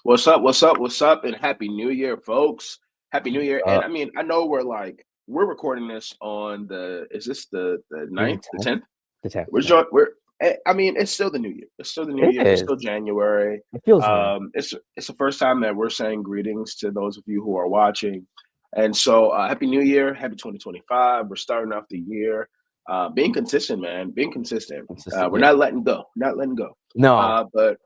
What's up? What's up? What's up? And happy New Year, folks. Happy New Year. And Uh, I mean, I know we're recording this on the Maybe the ninth, the 10th? 10th? The 10th, We're yeah. joint we're I mean, it's still the new year. It's still the new It year. It's is. still January. It feels new. It's the first time that we're saying greetings to those of you who are watching. And so happy New Year, happy 2025. We're starting off the year. Being consistent, man. Being consistent. Consistent, We're yeah. not letting go. Not letting go. No. But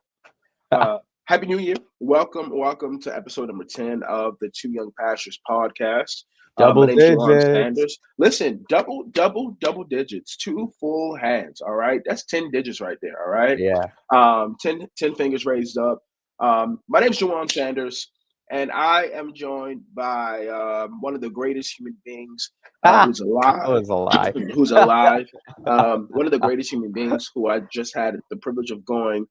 Happy New Year. Welcome to episode number 10 of the Two Young Pastors podcast. My Double name's Jajuan digits. Sanders. Listen, double digits, two full hands. All right. That's 10 digits right there. All right. Yeah. 10 fingers raised up. My name's Jajuan Sanders, and I am joined by one of the greatest human beings Ah, who's that alive. was a lie. Who's alive. One of the greatest human beings who I just had the privilege of going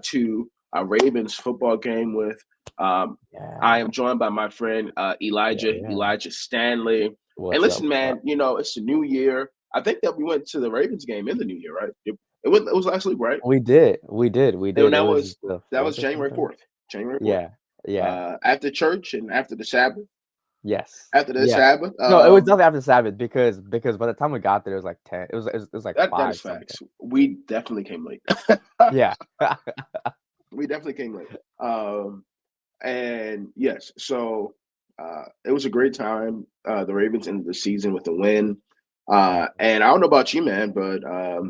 to a Ravens football game with. I Yeah. am joined by my friend Yeah, yeah. Elijah Stanley. And What's up? listen, What's man, up? it's the new year. I think that we went to the Ravens game in the new year, right? It was last week, right? We did. We did. We And did. It was the that 4th was or January something. 4th. January 4th. Yeah. Yeah. After church and after the Sabbath. Yes. After the Yes. Sabbath, No, it was definitely after Sabbath because by the time we got there, it was like 10. It was like that is 5 something. facts. We definitely came late. Yeah. We definitely came late. And yes, so it was a great time. The Ravens ended the season with a win. Yeah. And I don't know about you, man, but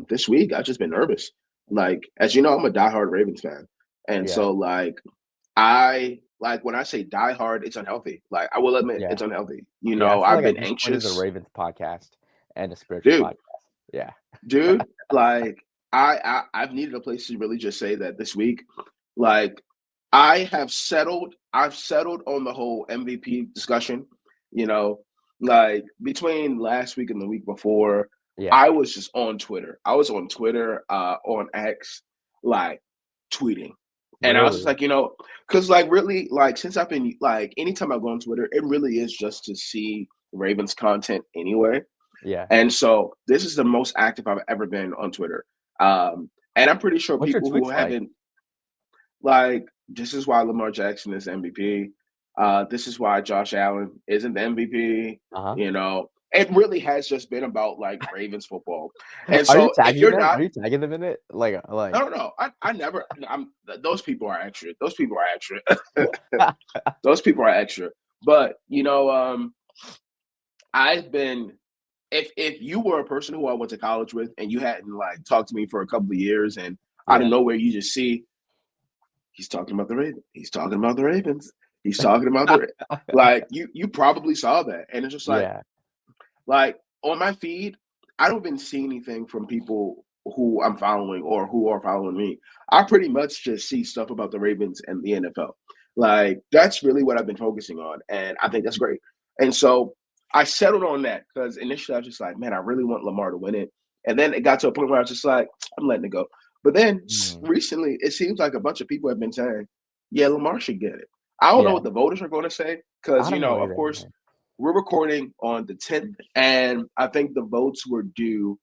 this week I've just been nervous. Like, as you know, I'm a diehard Ravens fan. And Yeah. so I like when I say diehard, it's unhealthy. Like I will admit Yeah. it's unhealthy. Yeah. I feel I've like at been this point is a anxious. Ravens podcast and a spiritual Dude, podcast. Yeah. dude, like I've needed a place to really just say that this week. Like I've settled on the whole MVP discussion, you know, like between last week and the week before, Yeah. I was just on Twitter. I was on Twitter, on X, like tweeting. And I was just Really? like, because like really, like since I've been like anytime I go on Twitter, it really is just to see Ravens content anyway. Yeah. And so this is the most active I've ever been on Twitter. And I'm pretty sure What's your people who tweets like? haven't like this is why Lamar Jackson is MVP. This is why Josh Allen isn't the MVP. Uh-huh. It really has just been about like Ravens football. And Are you so if tagging you're them? not, Are you tagging them in it? no. I never. Those people are extra. Those people are extra. Those people are extra. But I've been if you were a person who I went to college with and you hadn't like talked to me for a couple of years and out of Yeah. nowhere you just see he's talking about the Ravens. He's talking about the Ravens. He's talking about the like you probably saw that. And it's just Yeah. like on my feed, I don't even see anything from people who I'm following or who are following me. I pretty much just see stuff about the Ravens and the NFL. Like that's really what I've been focusing on. And I think that's great. And so I settled on that because initially I was just like, man, I really want Lamar to win it. And then it got to a point where I was just like, I'm letting it go. But then Mm. recently, it seems like a bunch of people have been saying, yeah, Lamar should get it. I don't know Yeah. what the voters are going to say because, I don't know of either. course, we're recording on the 10th, and I think the votes were due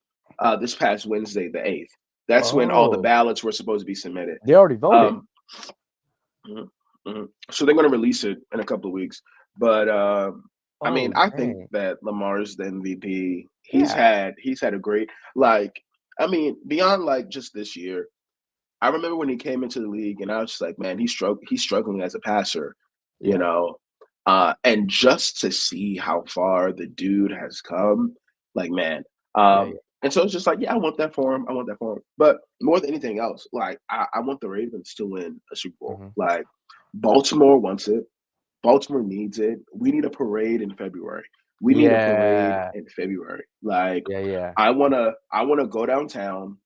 this past Wednesday, the 8th. That's when all the Oh, ballots were supposed to be submitted. they already voted. Um, mhm, mhm. So they're going to release it in a couple of weeks. But I mean, Oh, I think dang. that Lamar's the MVP. Yeah. He's had a great like. I mean, beyond like just this year, I remember when he came into the league, and I was just like, man, he's struggling as a passer, you Yeah. know. And just to see how far the dude has come, like man. Yeah. Yeah. And so it's just like, yeah, I want that for him. I want that for him. But more than anything else, like I want the Ravens to win a Super Bowl. Hmm. Like Baltimore wants it. Baltimore needs it. We need a parade in February. We need a parade Yeah. in February. Like Yeah. Yeah. I wanna go downtown.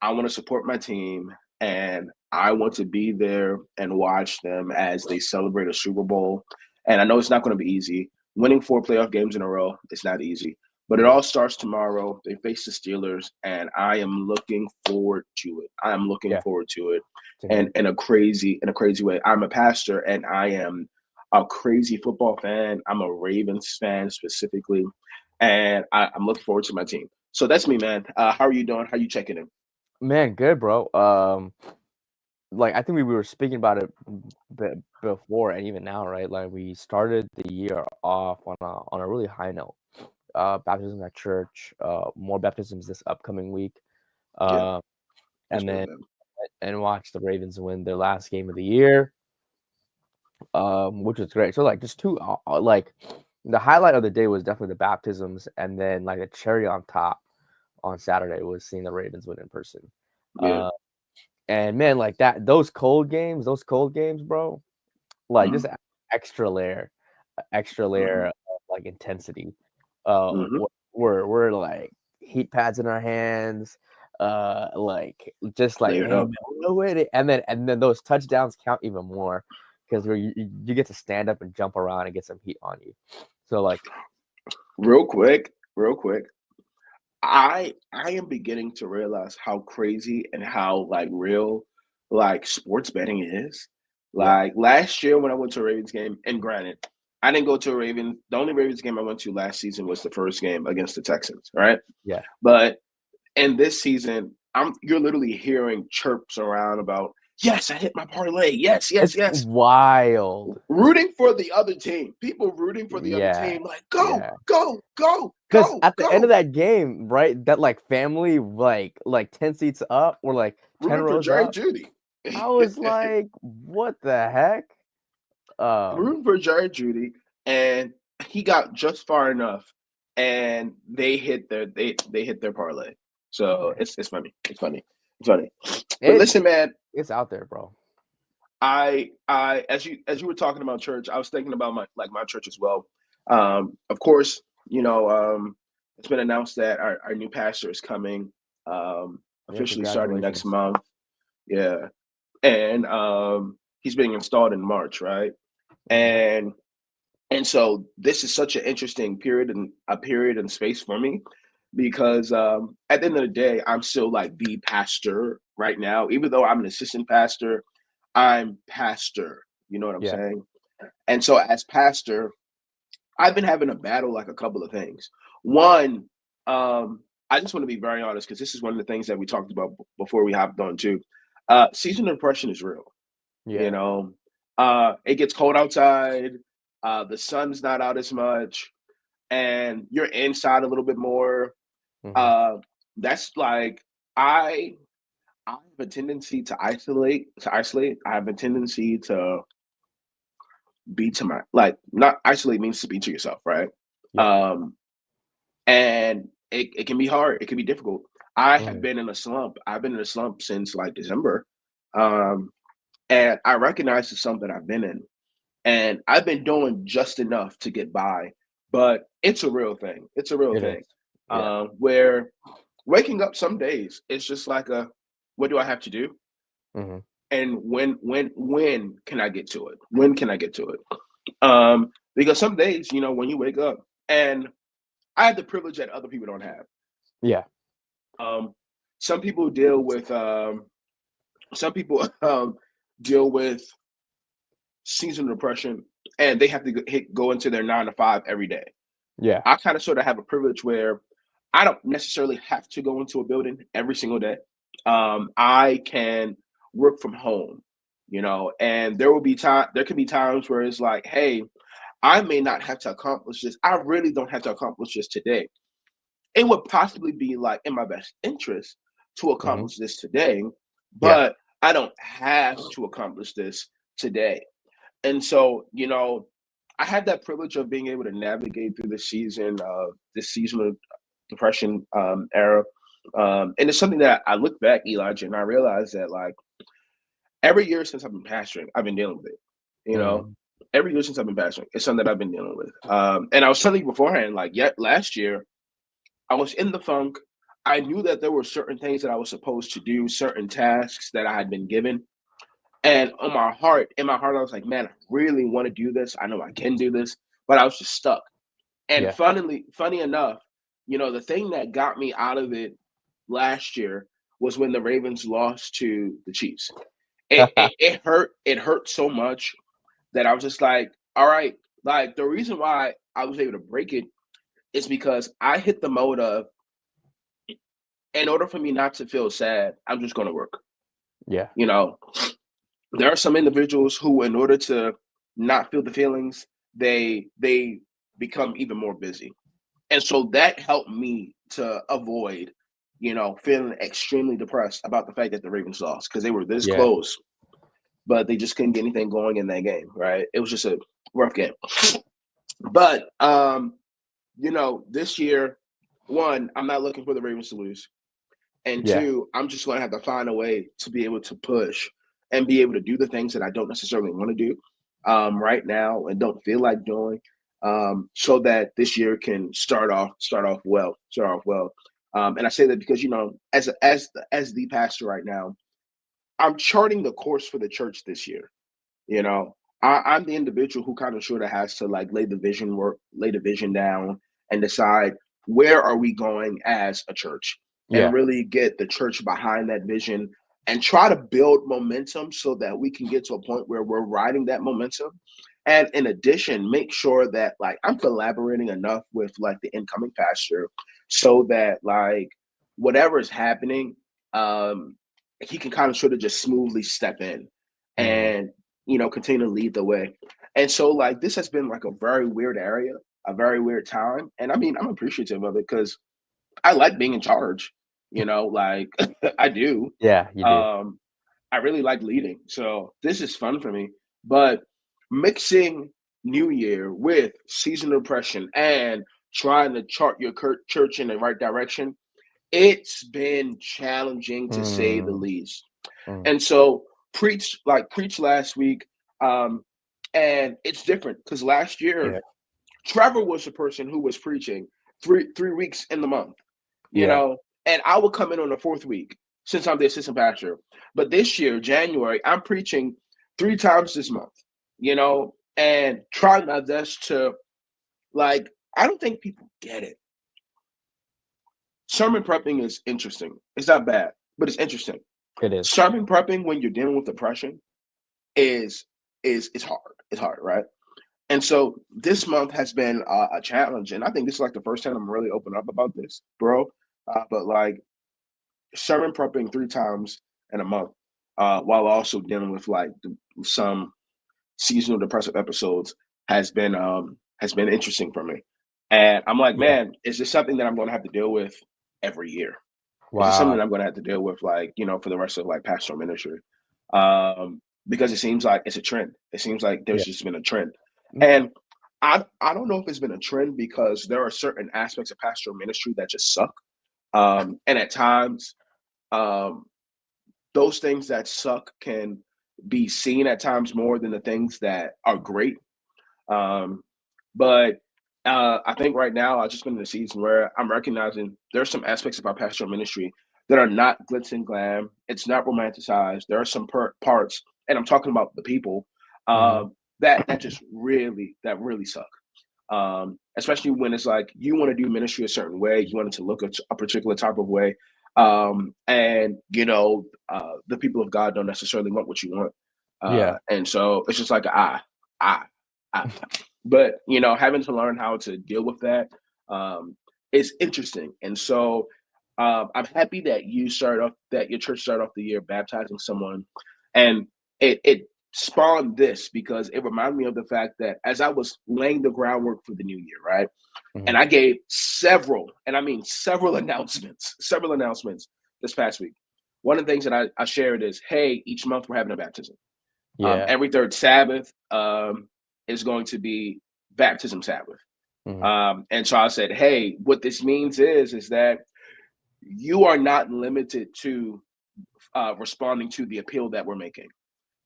I want to support my team and I want to be there and watch them as they celebrate a Super Bowl. And I know it's not going to be easy. Winning 4 playoff games in a row, it's not easy. But it Yeah. all starts tomorrow. They face the Steelers, and I am looking forward to it. I am looking Yeah. forward to it, Same and here. in a crazy way. I'm a pastor, and I am a crazy football fan. I'm a Ravens fan specifically, and I'm looking forward to my team. So that's me, man. How are you doing? How you checking in? Man, good, bro. like I think we were speaking about it before and even now, right? Like we started the year off on a really high note. Baptisms at church, more baptisms this upcoming week, Yeah, uh, that's and good, then man. watch the Ravens win their last game of the year, which was great. So like just two, like the highlight of the day was definitely the baptisms, and then like a cherry on top on Saturday was seeing the Ravens win in person. Yeah. Uh, and man, like that, those cold games, bro, like just Mm-hmm. extra layer Mm-hmm. of like intensity. Mm-hmm. We're like heat pads in our hands, like just like Layered hey man, up. we're with it, and then those touchdowns count even more because you get to stand up and jump around and get some heat on you. So like, Real quick. I am beginning to realize how crazy and how like real like sports betting is. yeah, Like last year when I went to a Ravens game, and granted, I didn't go to a Ravens. The only Ravens game I went to last season was the first game against the Texans, right? yeah, But in this season, you're literally hearing chirps around about yes, I hit my parlay. Yes, yes, it's yes. wild. Rooting for the other team. People rooting for the other Yeah, team, like go, yeah. go, go, Because go, at the end of go. that game, right, that like family, like 10 seats up or like 10 Rooting for rows Jerry up, Judy. I was like, what the heck? Rooting for Jerry Judy, and he got just far enough, and they hit their parlay. So Yeah. it's funny. It's funny. It's funny. But It's listen, man, it's out there, bro. I as you were talking about church, I was thinking about my church as well. Of course, it's been announced that our new pastor is coming, Yeah, officially starting next congratulations. month. Yeah, and he's being installed in March, right? Hmm. And so this is such an interesting period and a period and space for me because at the end of the day, I'm still like the pastor right now, even though I'm an assistant pastor. I'm pastor. You know what I'm Yeah. saying? And so as pastor, I've been having a battle like a couple of things. One, I just want to be very honest because this is one of the things that we talked about before we hopped on too. Seasonal depression is real. You Yeah. know, it gets cold outside. The sun's not out as much, and you're inside a little bit more. Hmm. Uh, that's like I I have a tendency to isolate. I have a tendency to be to my like not isolate means to be to yourself, right? Yeah. Um, and it can be hard. It can be difficult. I have Hmm. been in a slump. I've been in a slump since like December. Um, and I recognize the slump that I've been in. And I've been doing just enough to get by, but it's a real thing. It's a real It is. thing. Yeah. Where waking up some days, it's just like what do I have to do? Hmm. And when can I get to it? When can I get to it? Because some days, when you wake up, and I have the privilege that other people don't have. Yeah. Um, some people deal with some people deal with seasonal depression, and they have to go into their 9 to 5 every day. Yeah. I kind of sort of have a privilege where I don't necessarily have to go into a building every single day. I can work from home, and there can be times where it's like, hey, I may not have to accomplish this. I really don't have to accomplish this today. It would possibly be like in my best interest to Hmm. accomplish this today, Yeah. but I don't have to accomplish this today. And so, I had that privilege of being able to navigate through this seasonal depression era. And it's something that I look back, Elijah, and I realize that like every year since I've been pastoring, I've been dealing with it. You know, Hmm. every year since I've been pastoring, it's something that I've been dealing with. And I was telling you beforehand, like, yet last year, I was in the funk. I knew that there were certain things that I was supposed to do, certain tasks that I had been given. And in my heart, I was like, man, I really want to do this. I know I can do this, but I was just stuck. And Yeah. funny enough, the thing that got me out of it last year was when the Ravens lost to the Chiefs. It hurt. It hurt so much that I was just like, all right, like the reason why I was able to break it is because I hit the mode of, in order for me not to feel sad, I'm just going to work, Yeah. you know? there are some individuals who, in order to not feel the feelings, they become even more busy. And so that helped me to avoid, feeling extremely depressed about the fact that the Ravens lost, because they were this Yeah. close, but they just couldn't get anything going in that game, right? It was just a rough game. But this year, one, I'm not looking for the Ravens to lose. And Yeah. two, I'm just going to have to find a way to be able to push and be able to do the things that I don't necessarily want to do right now and don't feel like doing, so that this year can start off well. And I say that because, as the pastor right now, I'm charting the course for the church this year. You know, I'm the individual who kind of sort of has to like lay the vision down and decide where are we going as a church, and Yeah. really get the church behind that vision and try to build momentum so that we can get to a point where we're riding that momentum. And in addition, make sure that like I'm collaborating enough with like the incoming pastor so that like whatever is happening, um, he can kind of sort of just smoothly step in Mm. and continue to lead the way. And so like this has been like a very weird area, a very weird time. And I mean, I'm appreciative of it because I like being in charge, like I do. Yeah, you do. Um, I really like leading. So this is fun for me. But mixing New Year with seasonal depression and trying to chart your church in the right direction, it's been challenging to say the Mm. least. Mm. And so preach last week, um, and it's different because last year Yeah. Trevor was the person who was preaching three weeks in the month, you Yeah. know, and I would come in on the fourth week since I'm the assistant pastor. But this year, January, I'm preaching 3 times this month, and trying my best to like. I don't think people get it. Sermon prepping is interesting. It's not bad, but it's interesting. It is. Sermon prepping when you're dealing with depression is is hard. It's hard, right? And so this month has been a challenge, and I think this is like the first time I'm really open up about this, bro. But like sermon prepping 3 times in a month, while also dealing with like some seasonal depressive episodes has been interesting for me. And I'm like, Yeah. man, is this something that I'm going to have to deal with every year? Is this something Wow. that I'm going to have to deal with, like, for the rest of like pastoral ministry? Because it seems like it's a trend. It seems like there's Yeah. just been a trend. Mm. And I don't know if it's been a trend because there are certain aspects of pastoral ministry that just suck. And at times, um, those things that suck can be seen at times more than the things that are great. Um, but I think right now I've just been in a season where I'm recognizing there's some aspects of our pastoral ministry that are not glitz and glam. It's not romanticized. There are some parts, and I'm talking about the people, Mhm. that just really suck. Especially when it's like you want to do ministry a certain way, you want it to look a particular type of way, and the people of God don't necessarily want what you want, Yeah. and so it's just like I, I. But having to learn how to deal with that is interesting, and so I'm happy that your church started off the year baptizing someone, and it spawned this because it reminded me of the fact that as I was laying the groundwork for the new year, right? And Mhm. I gave several, and I mean several announcements this past week. One of the things that I shared is, hey, each month we're having a baptism. Yeah. Every third Sabbath is going to be baptism Sabbath. Mhm. And so I said, hey, what this means is that you are not limited to responding to the appeal that we're making,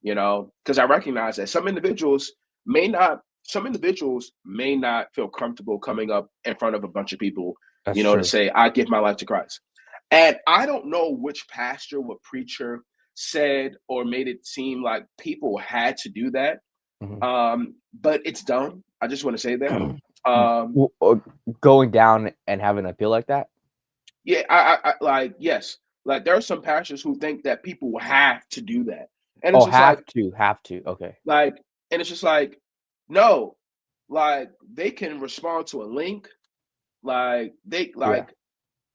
because I recognize that some individuals may not feel comfortable coming up in front of a bunch of people, That's to true. say, I give my life to Christ. And I don't know which pastor, what preacher said or made it seem like people had to do that. Mhm. But it's dumb. I just want to say that. Um, W Going down and having a feel like that? yeah, I like, yes, like there are some pastors who think that people have to do that. And it's Oh, just like, have to, okay. Like, and it's just like, no, like they can respond to a link. Like Yeah.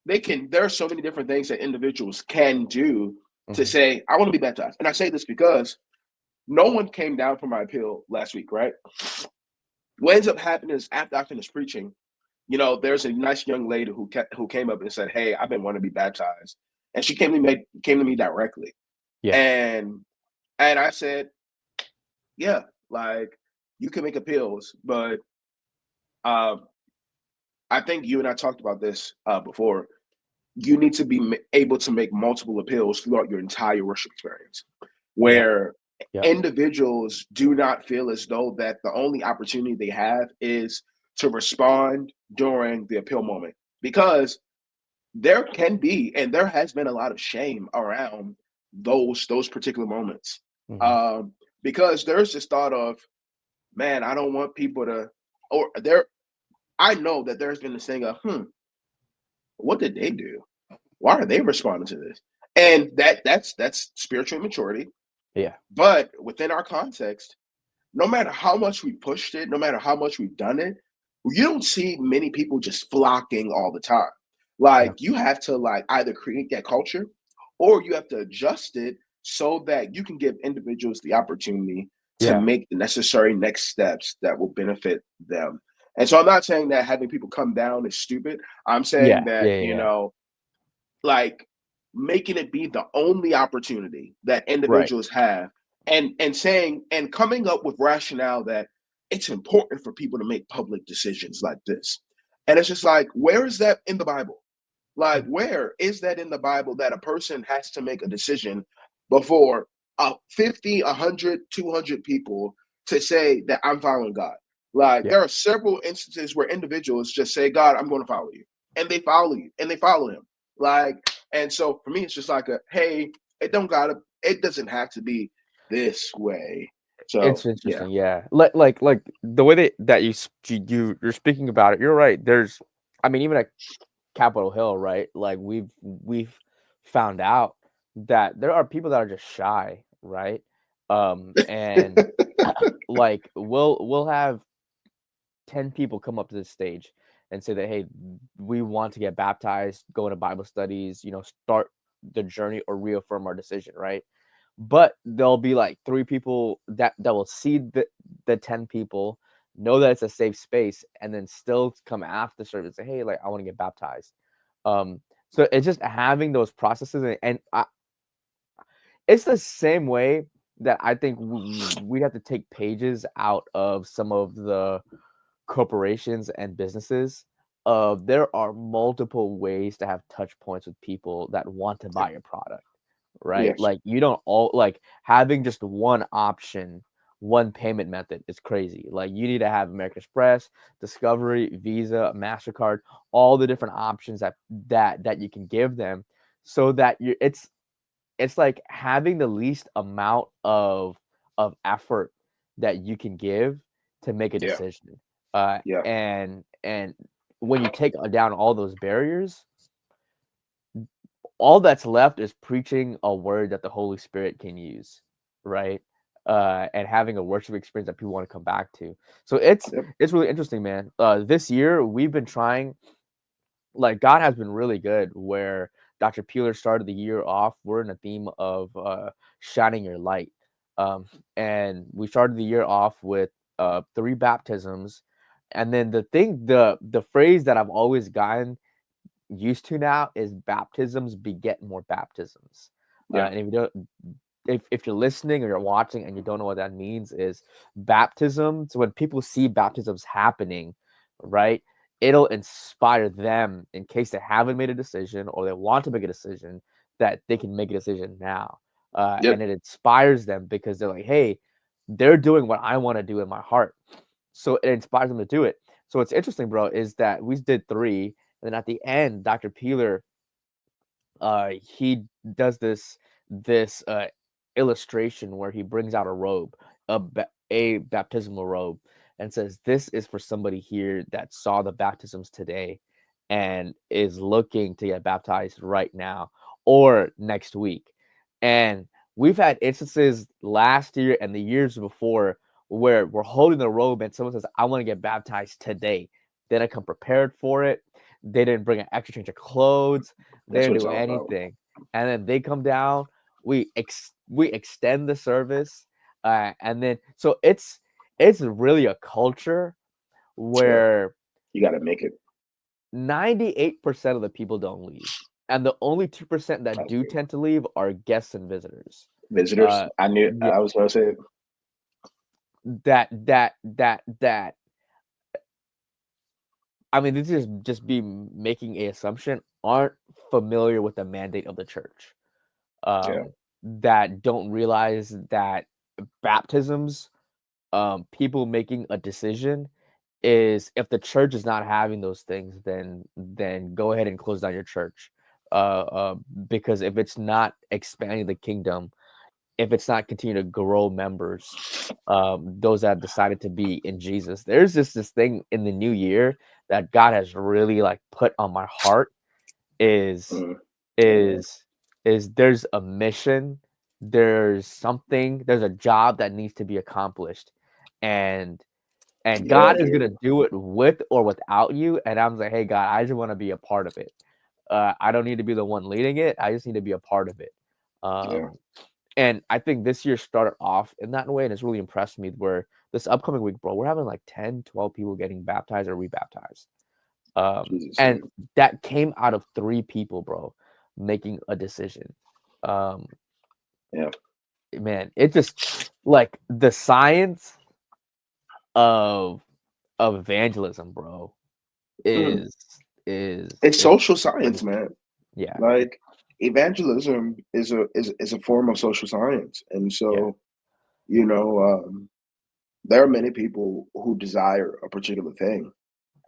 they can. There are so many different things that individuals can do to Mhm. say, I want to be baptized. And I say this because no one came down for my appeal last week, right? What ends up happening is after I finished preaching, there's a nice young lady who came up and said, "Hey, I've been wanting to be baptized," and she came to me directly, Yeah. and I said, "Yeah, like you can make appeals, but um, I think you and I talked about this before. You need to be able to make multiple appeals throughout your entire worship experience, Yep. where Yep. individuals do not feel as though that the only opportunity they have is to respond during the appeal moment, because there can be and there has been a lot of shame around those particular moments, Hmm. um, because there's this thought of, man, I don't want people to, or there. I know that there's been this thing of, what did they do? Why are they responding to this? And that's spiritual maturity. Yeah. But within our context, no matter how much we pushed it, no matter how much we've done it, you don't see many people just flocking all the time. No. Like you have to like either create that culture or you have to adjust it so that you can give individuals the opportunity to Yeah. make the necessary next steps that will benefit them. And so I'm not saying that having people come down is stupid. I'm saying Yeah. that, Yeah. Yeah. like making it be the only opportunity that Right. individuals have, and saying and coming up with rationale that it's important for people to make public decisions like this. And it's just like, where is that in the Bible? Like, where is that in the Bible that a person has to make a decision before 50, 100, 200 people to say that I'm following God? Like, Yeah. there are several instances where individuals just say, God, I'm going to follow you. And they follow you and they follow him. Like, and so for me, it's just like hey, it doesn't have to be this way. It's So, yeah. interesting, yeah. Like the way that you're speaking about it, you're right. I mean, even at Capitol Hill, right? Like we've found out that there are people that are just shy, right? And like we'll have 10 people come up to this stage and say that, hey, we want to get baptized, go into Bible studies, start the journey or reaffirm our decision, right? But there'll be like 3 people that will see the 10 people, know that it's a safe space, and then still come after service and say, hey, like I want to get baptized. So it's just having those processes, it's the same way that I think we have to take pages out of some of the corporations and businesses. There are multiple ways to have touch points with people that want to buy your product, right? Yes. Like you don't all like having just one option, one payment method is crazy. Like you need to have American Express, Discovery, Visa, MasterCard, all the different options that you can give them, so that it's like having the least amount of effort that you can give to make a Yeah. decision. Yeah. And when you take down all those barriers, all that's left is preaching a word that the Holy Spirit can use, right? And having a worship experience that people want to come back to. So Yep. it's really interesting, man. This year we've been trying, like God has been really good. Where Dr. Peeler started the year off, we're in a theme of shining your light, um, and we started the year off with 3 baptisms, and then the phrase that I've always gotten used to now is baptisms beget more baptisms. Yeah. And if you don't, if you're listening or you're watching and you don't know what that means, is baptism. So when people see baptisms happening, right, it'll inspire them in case they haven't made a decision or they want to make a decision, that they can make a decision now. Yep. And it inspires them because they're like, hey, they're doing what I want to do in my heart. So it inspires them to do it. So what's interesting, bro, is that we did 3, and then at the end, Dr. Peeler, he does this illustration where he brings out a robe, a baptismal robe, and says, "This is for somebody here that saw the baptisms today, and is looking to get baptized right now or next week." And we've had instances last year and the years before where we're holding the robe and someone says, "I want to get baptized today." They didn't come prepared for it. They didn't bring an extra change of clothes. They That's didn't what it's do all about. anything. And then they come down. We extend the service. And then so it's really a culture Yeah, where you got to make it. 98% of the people don't leave, and the only 2% I that do agree. tend to leave are guests and visitors. Visitors. Uh, I knew yeah, I was going to say that. I mean, this is just be making a assumption. Aren't familiar with the mandate of the church. yeah. That don't realize that baptisms, people making a decision is if the church is not having those things, then go ahead and close down your church. Because if it's not expanding the kingdom, if it's not continuing to grow members, those that have decided to be in Jesus, there's just this thing in the new year that God has really like put on my heart is Mm. Amen. is is there's a mission, there's a job that needs to be accomplished, and Yeah, God is dude. gonna do it with or without you. And I'm like, hey God, I just want to be a part of it. I don't need to be the one leading it. I just need to be a part of it. Yeah. Um, and I think this year started off in that way, and it's really impressed me where this upcoming week, bro, we're having like 10, 12 people getting baptized or rebaptized. Jesus And name. that came out of 3 people, bro, making a decision. Um, Yeah. man, it just like the science of evangelism, bro, Mm. is is It's is social science, crazy. man. Yeah, Like evangelism is a form of social science, and yeah, so you know, there are many people who desire a particular thing,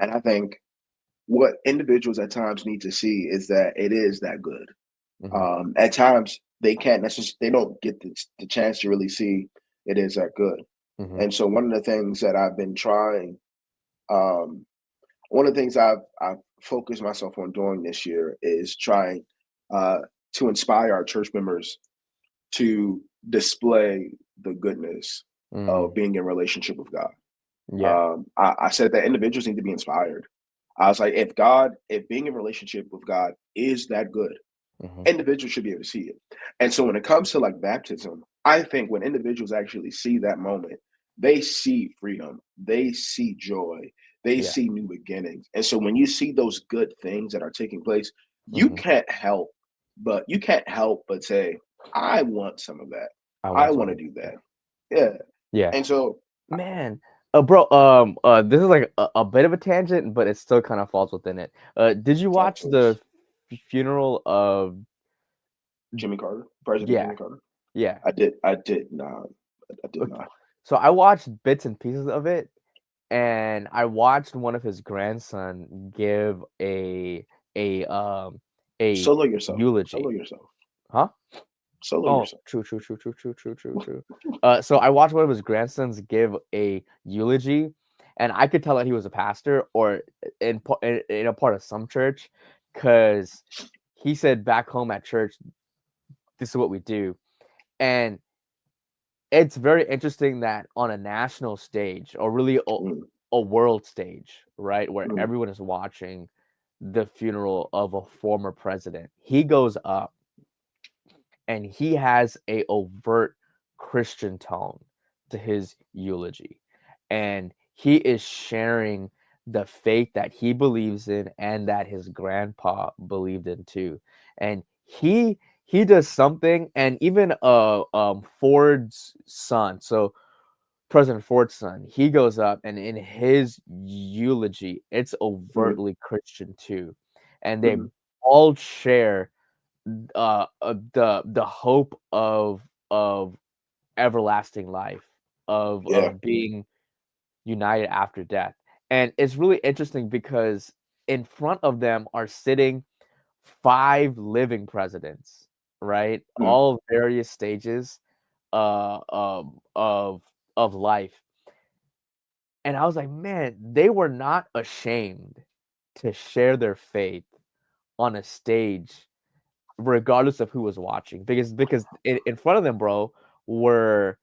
and I think what individuals at times need to see is that it is that good. mhm, At times they can't necessarily they don't get the chance to really see it is that good. mhm, And so one of the things that I've been trying, um, one of the things I've focused myself on doing this year is trying uh, to inspire our church members to display the goodness of mm, being in relationship with God. yeah, I said that individuals need to be inspired. I was like, if being in relationship with God is that good, mhm, individuals should be able to see it. And so when it comes to like baptism, I think when individuals actually see that moment, they see freedom, they see joy, they yeah, see new beginnings. And so when you see those good things that are taking place, mhm. you can't help but say, I want some of that. I I want want some to of do yeah, that. Yeah. yeah. And so Man, bro, this is like a bit of a tangent, but it still kind of falls within it. Did you talk watch to us. the funeral of Jimmy Carter, President yeah, Jimmy Carter. yeah. I did not. I did Okay. not. So I watched bits and pieces of it, and I watched one of his grandson give a Solo yourself. Solo eulogy. yourself. Huh? Solo Oh, yourself. true, true, true, true, true, true, true, true. So I watched one of his grandsons give a eulogy, and I could tell that he was a pastor or in a part of some church, because he said back home at church, this is what we do, and it's very interesting that on a national stage or really Mm, a world stage, right, where mm, everyone is watching the funeral of a former president, he goes up and he has a overt Christian tone to his eulogy, and he is sharing the faith that he believes in and that his grandpa believed in too. And he does something, and even Ford's son, so President Ford's son, he goes up and in his eulogy, it's mm, overtly Christian too, and they mm. all share the hope of everlasting life, Yeah. of being united after death. And it's really interesting because in front of them are sitting 5 living presidents, right? Mm, All various stages of life. And I was like, man, they were not ashamed to share their faith on a stage regardless of who was watching, because in front of them, bro, were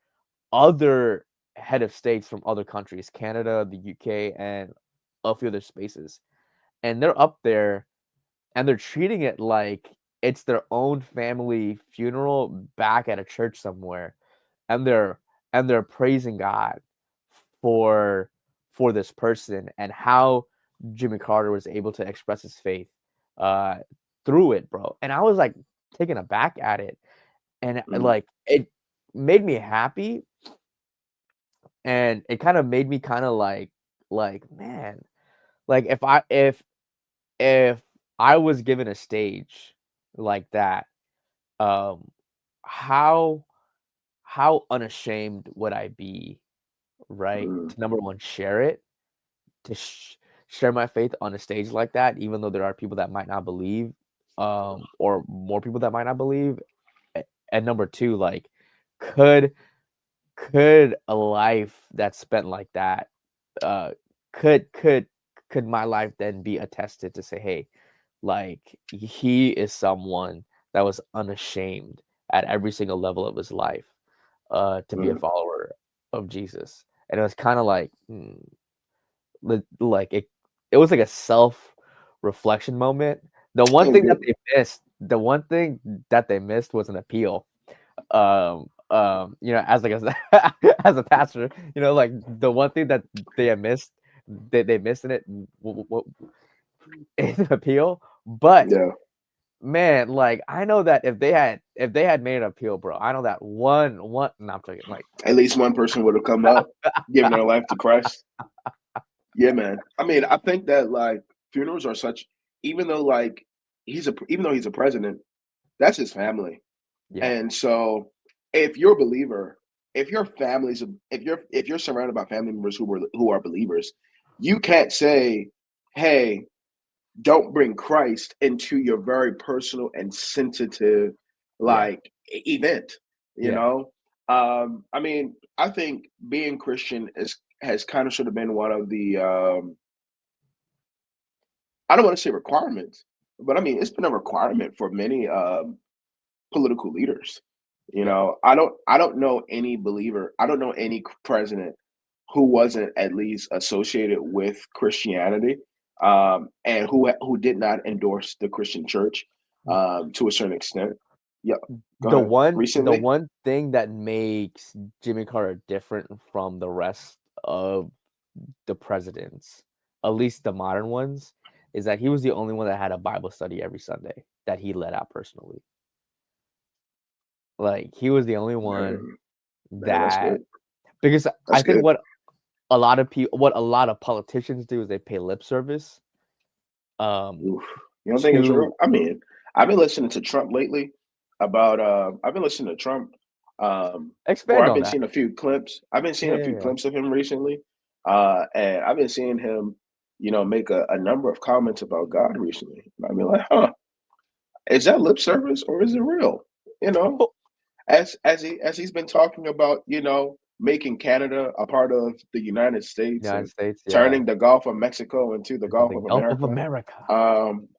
other head of states from other countries, Canada, the UK, and a few other spaces. And they're up there and they're treating it like it's their own family funeral back at a church somewhere. And and they're praising God for this person and how Jimmy Carter was able to express his faith uh through it, bro. And I was like taken aback at it, and Mm, like it made me happy, and it kind of made me kind of like man, like if I was given a stage like that, um how unashamed would I be, right? mm, To number one, share it, to share my faith on a stage like that, even though there are people that might not believe, or more people that might not believe. And number two, like, could a life that's spent like that, uh, could my life then be attested to say, hey, like he is someone that was unashamed at every single level of his life, to be a mm. follower of Jesus. And it was kind of like, like it was like a self reflection moment. That's good. The one thing that they missed was an appeal. As like a as a pastor, like the one thing that they had missed, they missed in it, is an appeal. But Yeah. man, like I know that if they had made an appeal, bro, I know that one no, I'm talking like At least one person would have come up, given their life to Christ. Yeah, man. I mean, I think that like funerals are such, even though like even though he's a president, that's his family. yeah, And so if you're a believer, if your family's if you're surrounded by family members who are believers, you can't say, "Hey, don't bring Christ into your very personal and sensitive yeah, like event." You yeah, know, I mean, I think being Christian is has kind of sort of been one of the I don't want to say requirements, but I mean it's been a requirement for many political leaders. You yeah. know, I don't know any believer, I don't know any president who wasn't at least associated with Christianity, and who did not endorse the Christian church to a certain extent. Yeah, go ahead. The Recently, one thing that makes Jimmy Carter different from the rest of the presidents, at least the modern ones, is that he was the only one that had a Bible study every Sunday that he led out personally. Like he was the only one man, man, that's that, good. because I That's think good. what a lot of politicians do is they pay lip service um Oof. You don't think it's to real? I mean, I've been listening to Trump lately about I've been listening to Trump or expand I've on been that. seeing a few clips. I've been seeing Yeah, a yeah, few yeah. clips of him recently. And I've been seeing him, you know, make a number of comments about God recently. I mean like, huh, is that lip service or is it real? You know, Oh, as he's been talking about, you know, making Canada a part of the United States United and States, yeah. turning the Gulf of Mexico into the Into Gulf the of Gulf of America. America.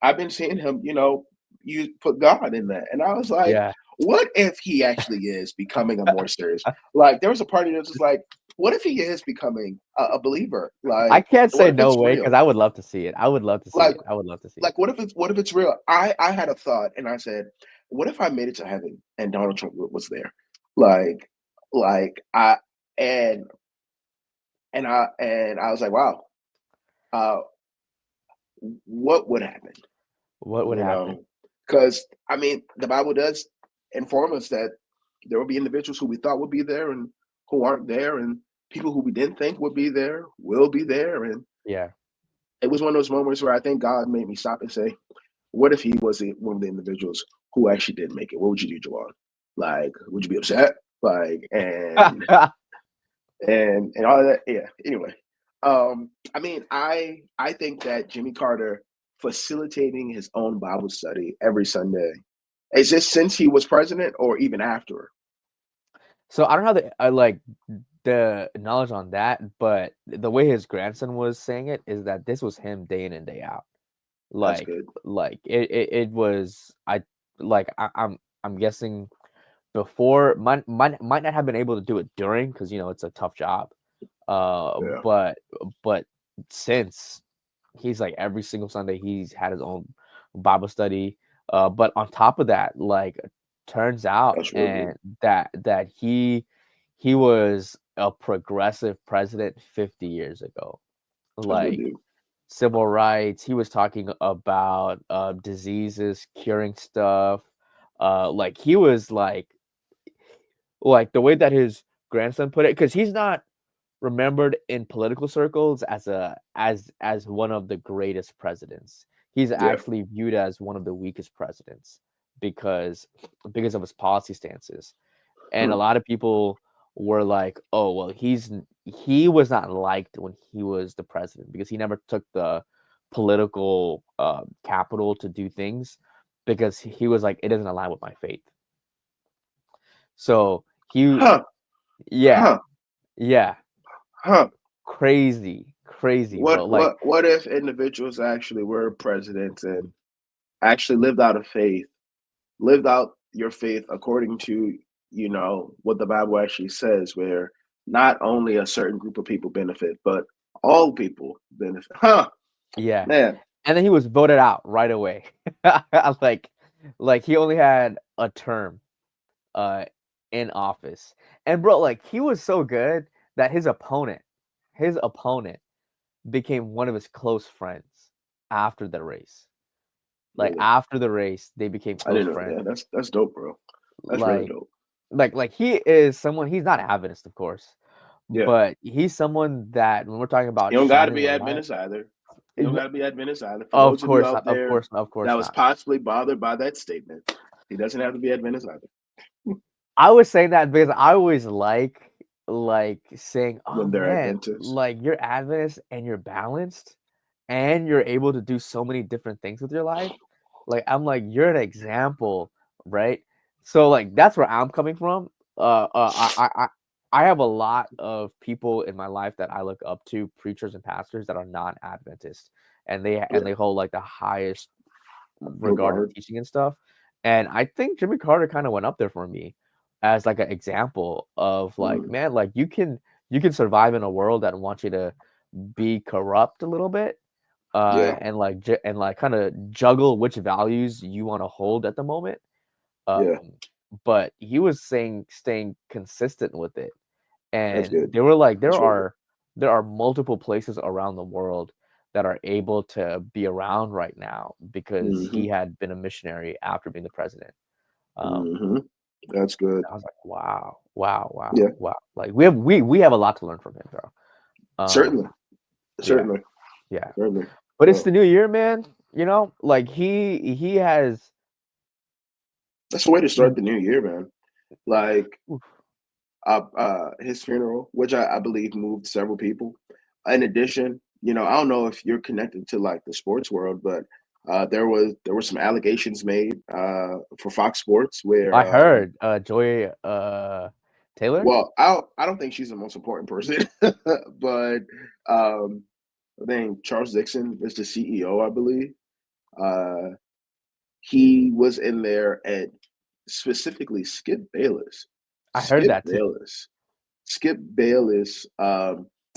I've been seeing him, you know, you put God in that, and I was like, Yeah. what if he actually is becoming a more serious? Like, there was a party that was just like, what if he is becoming a believer? I Like, can't what say if no it's way because real? I would love to see it. I would love to see Like, it. I would love to see it. what if it's real? I had a thought, and I said, what if I made it to heaven and Donald Trump was there? Like, I and and I was like, wow, uh, what would happen? What would You happen? know, because I mean, the Bible does inform us that there will be individuals who we thought would be there and who aren't there, and people who we didn't think would be there will be there. And Yeah. it was one of those moments where I think God made me stop and say, what if he was one of the individuals who actually did make it? What would you do, Jawan? Like, would you be upset? Like, and all of that. Yeah. Anyway, I mean, I think that Jimmy Carter facilitating his own Bible study every Sunday is this since he was president or even after? So I don't have the knowledge on that, but the way his grandson was saying it is that this was him day in and day out. That's Like good. it was I'm guessing before might not have been able to do it during, because it's a tough job. Uh, Yeah, but but since he's like every single Sunday he's had his own Bible study. But on top of that, like turns out that's real good. and that he was a progressive president 50 years ago. A good Like dude. civil rights, he was talking about diseases, curing stuff. Like he was like the way that his grandson put it, because he's not remembered in political circles as one of the greatest presidents. He's Yeah. actually viewed as one of the weakest presidents because of his policy stances. And a Hmm. lot of people were like, "Oh, well, he was not liked when he was the president because he never took the political capital to do things because he was like, it doesn't align with my faith." So he, Huh. yeah, Huh. yeah, Huh. crazy, bro. Like, What if individuals actually were presidents and actually lived out of faith, lived out your faith according to, what the Bible actually says, where not only a certain group of people benefit, but all people benefit. Huh, yeah, man. and then he was voted out right away. like, like he only had a term uh in office. And bro, like he was so good that his opponent became one of his close friends after the race. Like Really. after the race, they became I close didn't know. friends. Yeah, that's dope, bro. That's really Like dope. like he is someone, he's not Adventist, of course, Yeah. but he's someone that when we're talking about You don't gotta shining be a light, Adventist either. You don't w- gotta be Adventist either. For of those of you course out not, of there course not, of that course was not. possibly bothered by that statement, he doesn't have to be Adventist either. I was saying that because I always like saying, "Oh When they're man, Adventists. like you're Adventist and you're balanced and you're able to do so many different things with your life." Like I'm like, you're an example, right? So like that's where I'm coming from. I have a lot of people in my life that I look up to, preachers and pastors that are not Adventist, and Yeah. they hold like the highest regarded Regard. teaching and stuff. And I think Jimmy Carter kind of went up there for me as like an example of like, Mm, man, like you can survive in a world that wants you to be corrupt a little bit, yeah. and like and like kind of juggle which values you want to hold at the moment. Yeah. But he was saying staying consistent with it, That's and good. they were like, That's real good. there are multiple places around the world that are able to be around right now because Hmm. he had been a missionary after being the president. Um, Hmm. That's good. I was like, wow, wow, wow, Yeah. wow. Like we have a lot to learn from him, bro. Certainly. Yeah, Certainly. yeah. Certainly. But it's Well, the new year, man. Like he has. that's the way to start the new year, man. Like Oof. his funeral, which I believe moved several people. In addition, I don't know if you're connected to like the sports world, but there were some allegations made for Fox Sports I where heard Joy Taylor. well, I don't think she's the most important person, but um, I think Charles Dixon is the CEO, I believe. Uh, he was in there, and specifically Skip Bayless. I heard Skip that too. Bayless Skip Bayless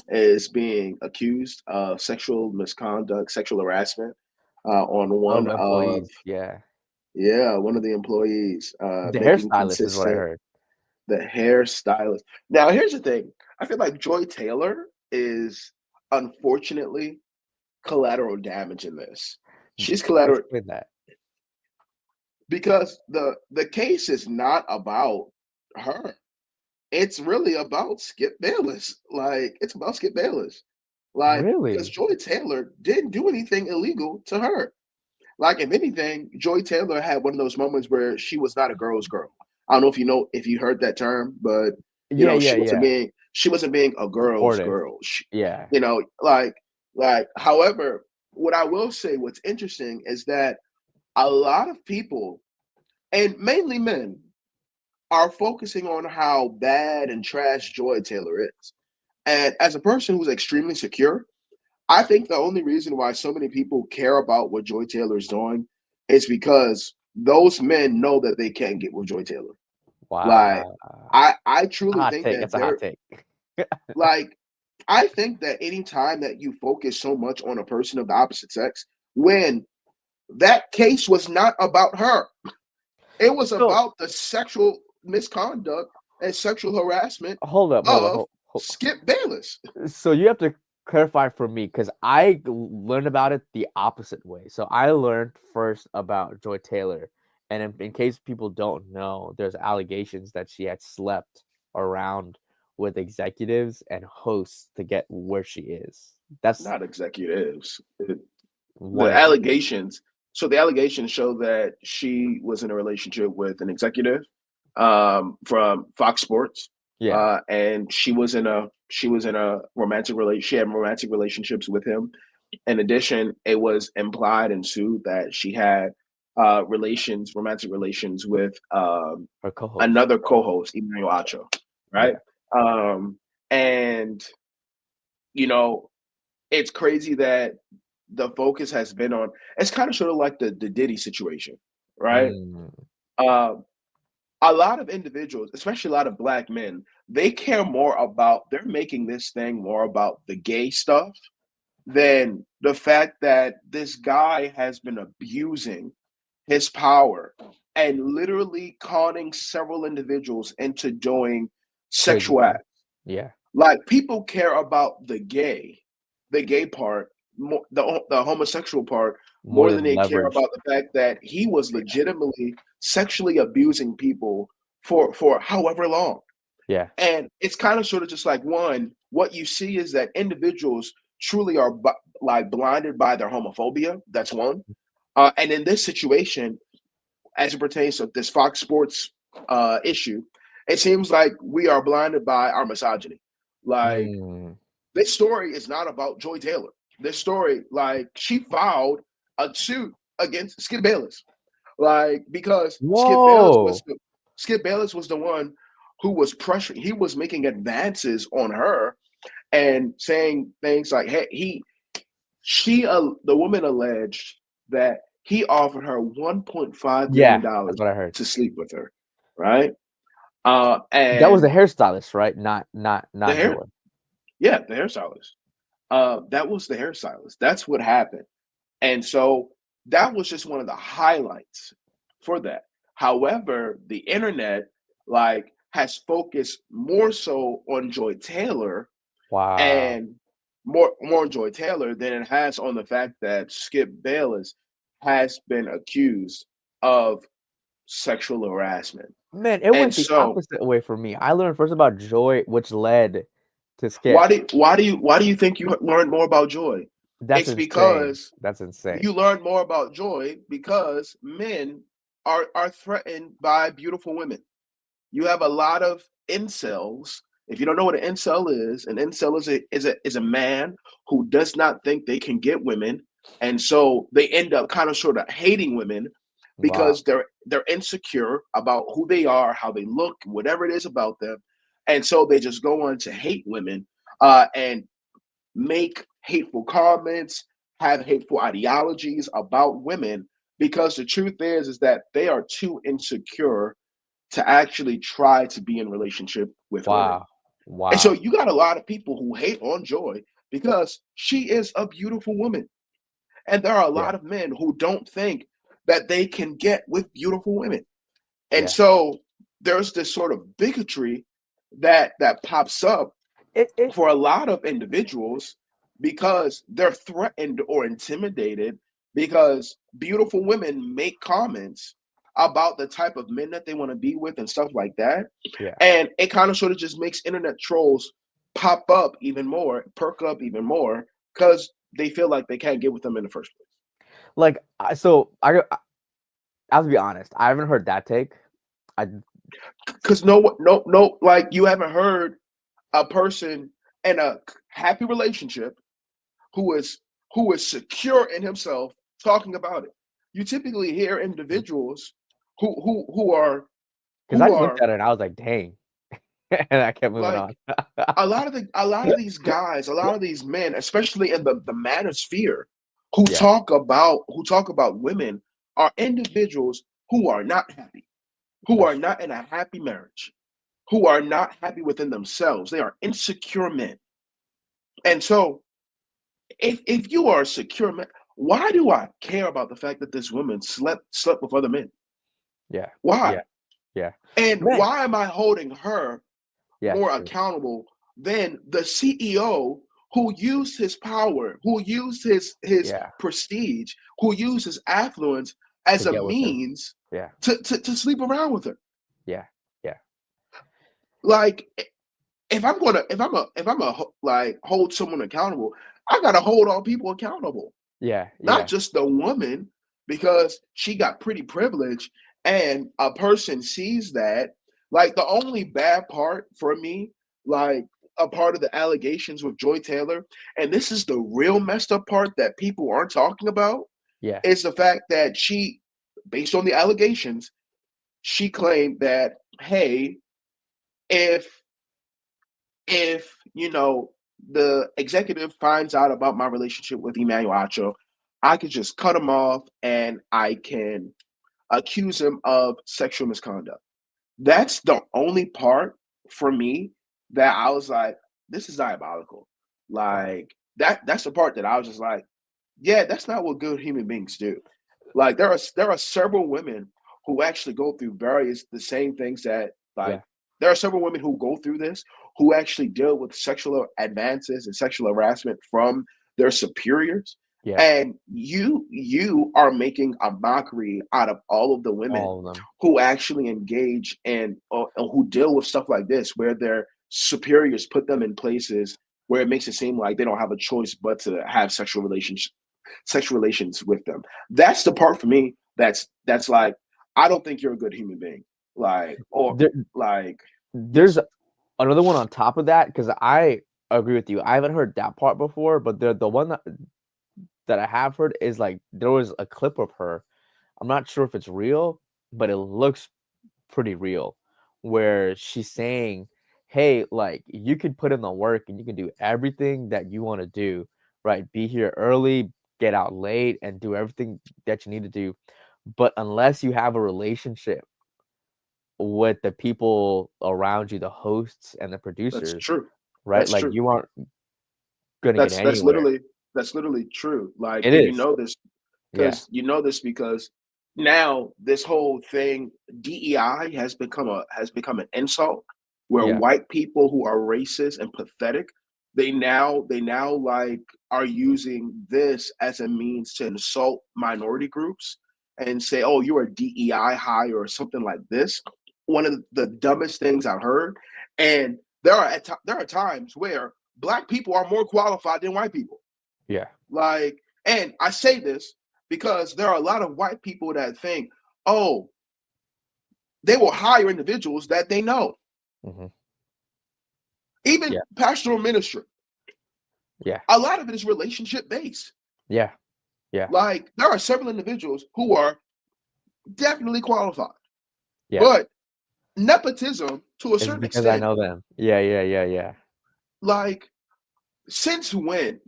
is being accused of sexual misconduct, sexual harassment on Of employees, yeah. one of the employees, The making hairstylist is what I consistent heard. the hairstylist. Now, here's the thing: I feel like Joy Taylor is unfortunately collateral damage in this. She's collateral Explain that. because the case is not about her. It's really about Skip Bayless. Like, it's about Skip Bayless. Like, because Really? Joy Taylor didn't do anything illegal to her. Like, if anything, Joy Taylor had one of those moments where she was not a girl's girl. I don't know if you heard that term, but Yeah, yeah, she wasn't being a girl's supportive. girl. Yeah. However, what I will say, what's interesting is that a lot of people, and mainly men, are focusing on how bad and trash Joy Taylor is. And as a person who's extremely secure, I think the only reason why so many people care about what Joy Taylor is doing is because those men know that they can't get with Joy Taylor. Like, Wow. I truly Hot think take, that that's a hot they're take. like, I think that any time that you focus so much on a person of the opposite sex, when that case was not about her, it was So about the sexual misconduct and sexual harassment Hold up, hold up, of Skip Bayless. So you have to clarify for me because I learned about it the opposite way. So I learned first about Joy Taylor, and in case people don't know, there's allegations that she had slept around with executives and hosts to get where she is. That's Not executives. one The executive. allegations. So the allegations show that she was in a relationship with an executive from Fox Sports, Yeah, and she was in a romantic relation. She had romantic relationships with him. In addition, it was implied and sued that she had romantic relations with her co-host. another co-host, Emmanuel Acho, right? Yeah. And you know, it's crazy that the focus has been on. It's kind of sort of like the Diddy situation, right? Mm, Uh, a lot of individuals, especially a lot of black men, they care more about. They're making this thing more about the gay stuff than the fact that this guy has been abusing his power and literally conning several individuals into doing crazy sexual thing. acts. Yeah. Like people care about the gay part, more, the homosexual part, More more than than they care leverage. about the fact that he was legitimately sexually abusing people for however long. Yeah. And it's kind of sort of just like one, what you see is that individuals truly are like blinded by their homophobia. That's one. And in this situation, as it pertains to this Fox Sports issue, it seems like we are blinded by our misogyny. Like Mm. this story is not about Joy Taylor. This story, like she filed a suit against Skip Bayless, like because Whoa. Skip Bayless was the one who was pressuring. He was making advances on her and saying things like, "Hey, the woman alleged that he offered her $1.5 million Yeah, that's what I heard. to sleep with her, right? That was the And hairstylist, right? the Not hair, Joy. yeah, the hairstylist. That was the hairstylist. That's what happened. And so that was just one of the highlights for that. However, the internet like has focused more so on Joy Taylor Wow. and more on Joy Taylor than it has on the fact that Skip Bayless has been accused of sexual harassment. Man, it And went the so opposite way for me. I learned first about Joy, which led to Skip. why do you think you learned more about Joy? That's It's insane. because That's insane. you learn more about joy because men are threatened by beautiful women. You have a lot of incels. If you don't know what an incel is, an incel is a man who does not think they can get women, and so they end up kind of sort of hating women Wow. because they're insecure about who they are, how they look, whatever it is about them, and so they just go on to hate women and make hateful comments, have hateful ideologies about women because the truth is that they are too insecure to actually try to be in relationship with women. Wow. And so Wow. you got a lot of people who hate on Joy because she is a beautiful woman. And there are a Yeah. lot of men who don't think that they can get with beautiful women. And Yeah. so there's this sort of bigotry that pops up It for a lot of individuals because they're threatened or intimidated because beautiful women make comments about the type of men that they want to be with and stuff like that. yeah. And it kind of sort of just makes internet trolls pop up even more, perk up even more because they feel like they can't get with them in the first place. Like I have to be honest. I haven't heard that take. I Because no, like you haven't heard a person in a happy relationship who is secure in himself talking about it. You typically hear individuals who are because I who just looked are at it and I was like, dang. And I kept moving on. like a lot of these guys, a lot of these men, especially in the manosphere, Yeah. who talk about women are individuals who are not happy, who That's are true. not in a happy marriage, who are not happy within themselves. They are insecure men. And so if you are a secure man, why do I care about the fact that this woman slept with other men? Yeah. Yeah. Why? Yeah. And Man. why am I holding her Yeah, more true. accountable than the CEO who used his power, who used his Yeah. prestige, who used his affluence To as a get with her. means Yeah. to sleep around with her? Yeah. Yeah. Like if I'm a like hold someone accountable, I gotta hold all people accountable, Yeah. not Yeah. just the woman because she got pretty privilege and a person sees that. Like the only bad part for me, like a part of the allegations with Joy Taylor, and this is the real messed up part that people aren't talking about, Yeah. is the fact that she, based on the allegations, she claimed that, hey, if the executive finds out about my relationship with Emmanuel Acho, I could just cut him off and I can accuse him of sexual misconduct. That's the only part for me that I was like, this is diabolical. Wow. Like that's the part that I was just like, yeah, that's not what good human beings do. Like there are several women who actually go through various the same things that like Yeah. there are several women who go through this who actually deal with sexual advances and sexual harassment from their superiors. Yeah. And you are making a mockery out of all of the women All of them. who actually engage and who deal with stuff like this, where their superiors put them in places where it makes it seem like they don't have a choice but to have sexual relations with them. That's the part for me that's like I don't think you're a good human being. Like or There, like there's yes. another one on top of that because I agree with you. I haven't heard that part before, but the one that I have heard is like there was a clip of her. I'm not sure if it's real, but it looks pretty real, where she's saying, "Hey, like you could put in the work and you can do everything that you want to do, right? Be here early, get out late, and do everything that you need to do. But unless you have a relationship with the people around you, the hosts and the That's producers, true. right? That's Like true. you aren't gonna get That's that's anywhere." literally that's literally true. Like, It and you is. know this Yeah. because now this whole thing DEI has become an insult where Yeah. white people who are racist and pathetic, they now like are using this as a means to insult minority groups and say, "Oh, you're a DEI high" or something like this. One of the dumbest things I've heard. And there are times where black people are more qualified than white people. Yeah. Like, and I say this because there are a lot of white people that think, oh, they will hire individuals that they know. Hmm. Even Yeah. pastoral ministry, Yeah. a lot of it is relationship based. Yeah. Yeah. Like, there are several individuals who are definitely qualified, Yeah. but nepotism to a It's certain because I extent, know them. Yeah. Yeah. Yeah. Yeah. like, since when,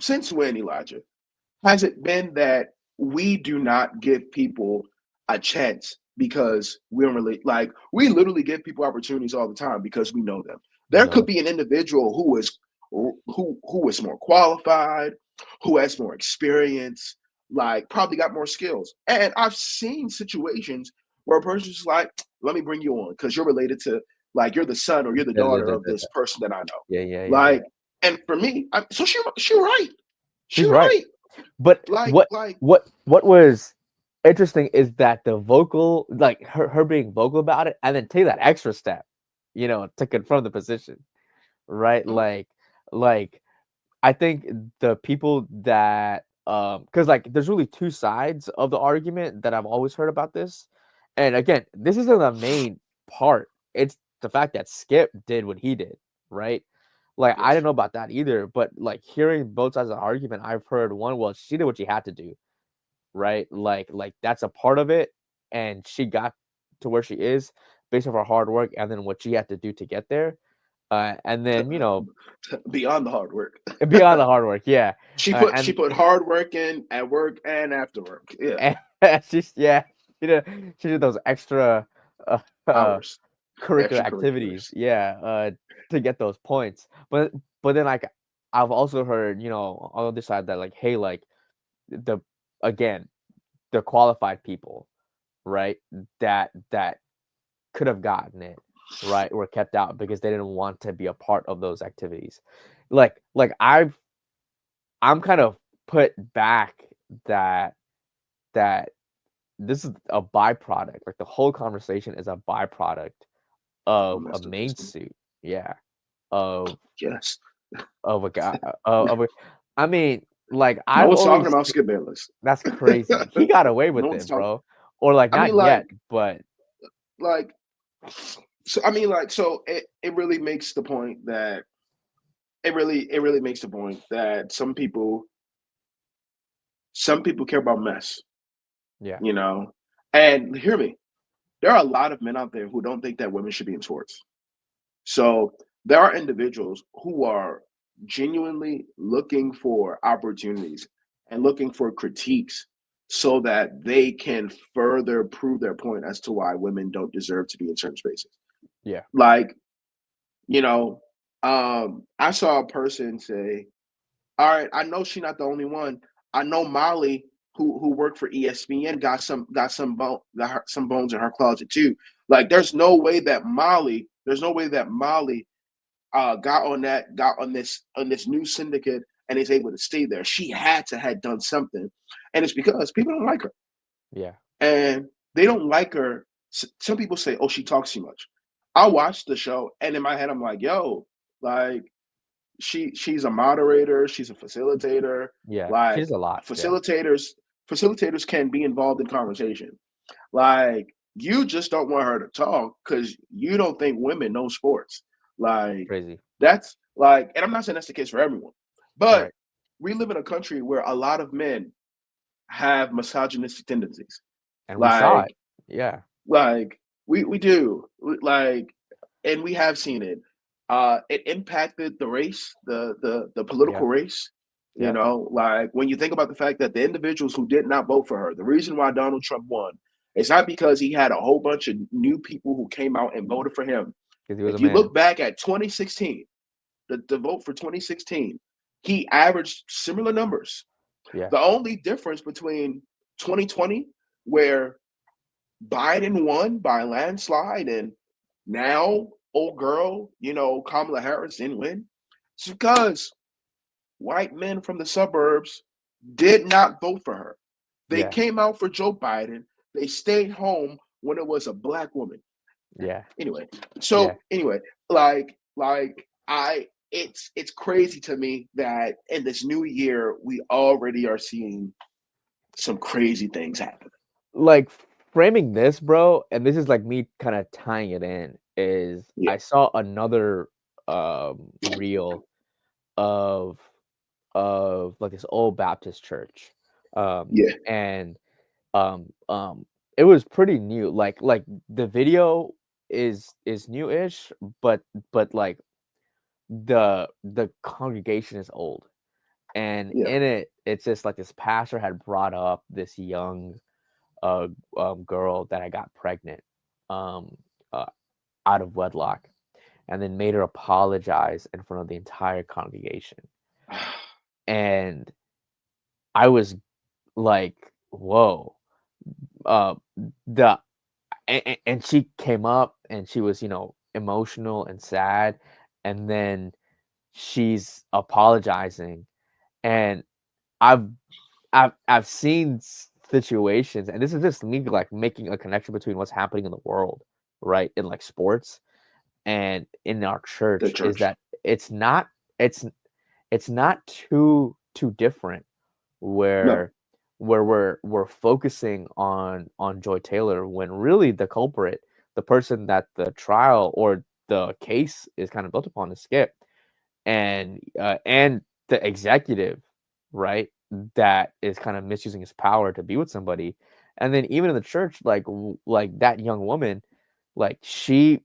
Elijah, has it been that we do not give people a chance because we don't really like we literally give people opportunities all the time because we know them. We There know could them. be an individual who is more qualified, who has more experience, like probably got more skills. And I've seen situations where a person's like, let me bring you on because you're related to like you're the son or you're the Da, da, daughter da, of da, this da. person that I know. Yeah. Yeah. Yeah. Yeah. Like, and for me, so she right. She She's right. right. But Like what like what was interesting is that the vocal, like her being vocal about it, and then take that extra step, to confirm the position, right? mhm. Like I think the people that because like there's really two sides of the argument that I've always heard about this. And again, this isn't the main part. It's the fact that Skip did what he did, right? Like I didn't Yes. know about that either, but like hearing both sides of the argument, I've heard one, well, she did what she had to do, right? Like that's a part of it, and she got to where she is based off her hard work and then what she had to do to get there. And then Beyond the hard work. beyond the hard work, yeah. She And put hard work in at work and after work. Yeah. And she's yeah, she did those extra uh, uh, Hours. curricular activities, Extracurriculars. yeah, to get those points. But then like I've also heard, on the other side that like, hey, like the again the qualified people, right? That could have gotten it, right, were kept out because they didn't want to be a part of those activities. Like I'm kind of put back that that this is a byproduct. Like the whole conversation is a byproduct of a main Domestic. suit. Yeah. Of Yes. of a guy of a I mean, like No I've one's talking always about Skip Bayless. that's crazy. He got away No with one's it, talking. bro. Or like I mean, not yet, but like, so I mean, like, so it really makes the point that it really makes the point that some people care about mess, yeah. you know. And hear me, there are a lot of men out there who don't think that women should be in sports. So there are individuals who are genuinely looking for opportunities and looking for critiques so that they can further prove their point as to why women don't deserve to be in certain spaces. Yeah. Like, you know, I saw a person say, all right, I know she's not the only one. I know Molly, who worked for ESPN, got some bones in her closet too. Like, there's no way that Molly got on this new syndicate and is able to stay there. She had to have done something, and it's because people don't like her, Yeah. and they don't like her. Some people say, "Oh, she talks too much." I watched the show, and in my head, I'm like, "Yo, like she's a moderator, she's a facilitator. Yeah. She Like does a lot. Yeah. facilitators can be involved in conversation. Like you just don't want her to talk because you don't think women know sports. Like Crazy. that's like, and I'm not saying that's the case for everyone, but Right. we live in a country where a lot of men have misogynistic tendencies. And we saw it. Like Yeah. like we do like, and we have seen it. It impacted the race, the Yeah. political race. You Yeah. know, like when you think about the fact that the individuals who did not vote for her, the reason why Donald Trump won, it's not because he had a whole bunch of new people who came out and voted for him. Because he was a If you man. look back at 2016, the vote for 2016, he averaged similar numbers. Yeah. The only difference between 2020, where Biden won by a landslide, and now old girl, Kamala Harris didn't win. It's because white men from the suburbs did not vote for her. They Yeah. came out for Joe Biden. They stayed home when it was a black woman. Yeah. Anyway, Yeah. so anyway, like it's crazy to me that in this new year we already are seeing some crazy things happen. Like framing this, bro, and this is like me kind of tying it in, is Yeah, I saw another reel of like this old Baptist church. yeah, And it was pretty new. Like the video is new-ish, but like the congregation is old. And yeah. in it, it's just like this pastor had brought up this young girl that I got pregnant um uh, out of wedlock, and then made her apologize in front of the entire congregation. And I was like, whoa. Uh the and she came up and she was, emotional and sad, and then she's apologizing. And I've I've seen situations, and this is just me like making a connection between what's happening in the world, right, in like sports and in our The church, is church. that it's it's not too different, No, where we're focusing on Joy Taylor, when really the culprit, the person that the trial or the case is kind of built upon, is Skip. And the executive, right, that is kind of misusing his power to be with somebody. And then even in the church, like that young woman, like she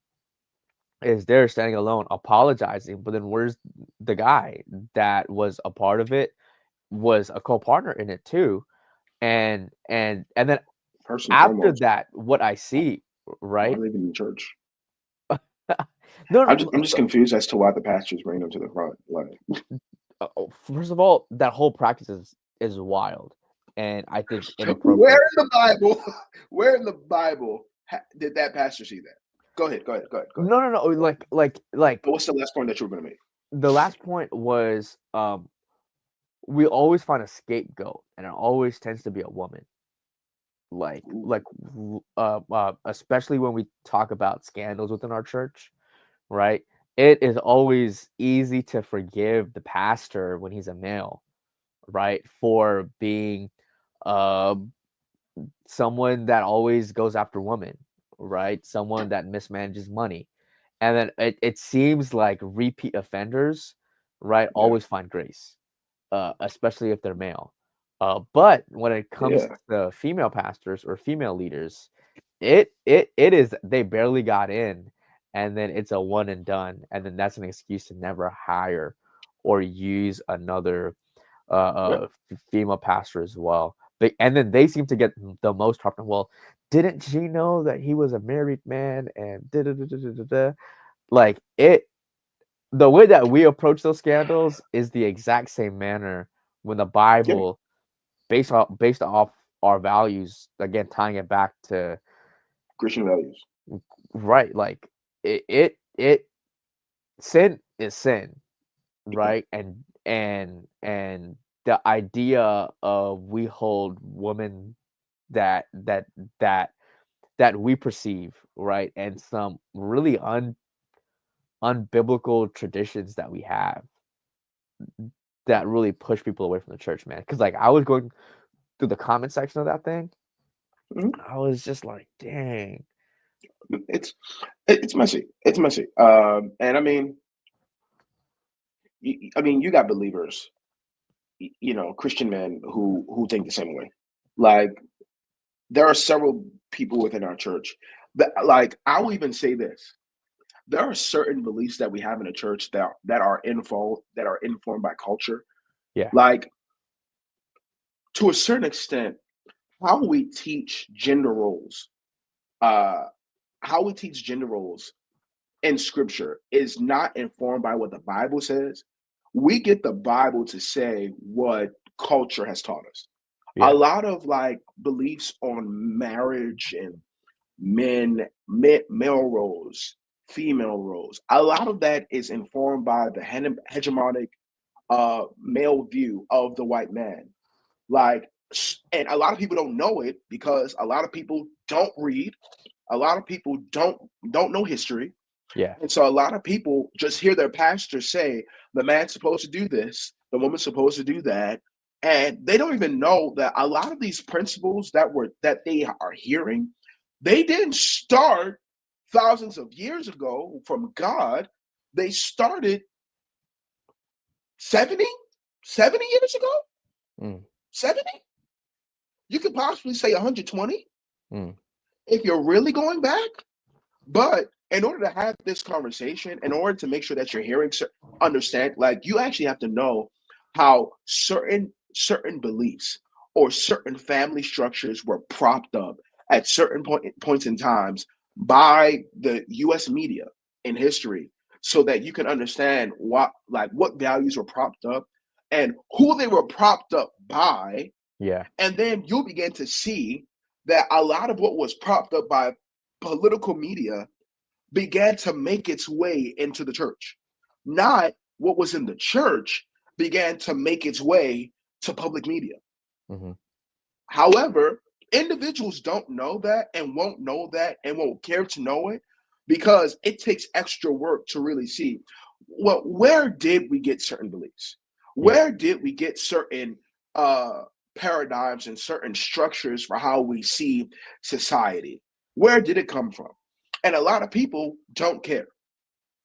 is there standing alone apologizing, but then where's the guy that was a part of it, was a co-partner in it too? And then first and after foremost, that, what I see, why right? are they even in church? No, I'm just confused as to why the pastors bring them to the front. Like, first of all, that whole practice is wild, and I think where inappropriate. in the Bible, where in the Bible did that pastor see that? Go ahead. Go ahead. Go ahead. Go ahead. No, like But what's the last point that you were going to make? the last point was we always find a scapegoat, and it always tends to be a woman. Like Ooh, like especially when we talk about scandals within our church, right? It is always easy to forgive the pastor when he's a male, right? For being uh someone that always goes after women, right? Someone that mismanages money. And then it seems like repeat offenders, right, yeah. always find grace, especially if they're male. But when it comes Yeah. to female pastors or female leaders, it is they barely got in, and then it's a one and done, and then that's an excuse to never hire or use another Yeah. female pastor as well. And then they seem to get the most harped on. Well, didn't she know that he was a married man and da da da da da da? Like it, the way that we approach those scandals is the exact same manner when the Yeah. Bible, based off our values, again tying it back to Christian values. right, like it sin is sin, Yeah. right? And the idea of we hold women that that that that we perceive, right, and some really unbiblical traditions that we have that really push people away from the church, man. Because like I was going through the comment section of that thing, Mhm. I was just like, dang. It's it's messy. It's messy. And I mean, you got believers, Christian men who think the same way. Like there are several people within our church that, like, I will even say this: there are certain beliefs that we have in the church that are informed by culture. Yeah, Like to a certain extent, how we teach gender roles, uh, how we teach gender roles in scripture is not informed by what the Bible says. We get the Bible to say what culture has taught us. A yeah, lot of like beliefs on marriage and male roles, female roles, a lot of that is informed by the hegemonic male view of the white man. Like, and a lot of people don't know it because a lot of people don't read. A lot of people don't know history, yeah, and so a lot of people just hear their pastor say, the man's supposed to do this, the woman's supposed to do that. And they don't even know that a lot of these principles that they are hearing, they didn't start thousands of years ago from God. They started 70, 70 years ago. mm, 70? You could possibly say 120 mm, if you're really going back. But in order to have this conversation, in order to make sure that you're hearing, understand, like you actually have to know how certain beliefs or certain family structures were propped up at certain points in times by the U.S. media in history, so that you can understand what values were propped up and who they were propped up by, yeah, and then you'll begin to see that a lot of what was propped up by political media began to make its way into the church. Not what was in the church began to make its way to public media. hmm, However, individuals don't know that and won't know that and won't care to know it because it takes extra work to really see, well, where did we get certain beliefs? yeah, Where did we get certain uh, paradigms and certain structures for how we see society? Where did it come from? And a lot of people don't care.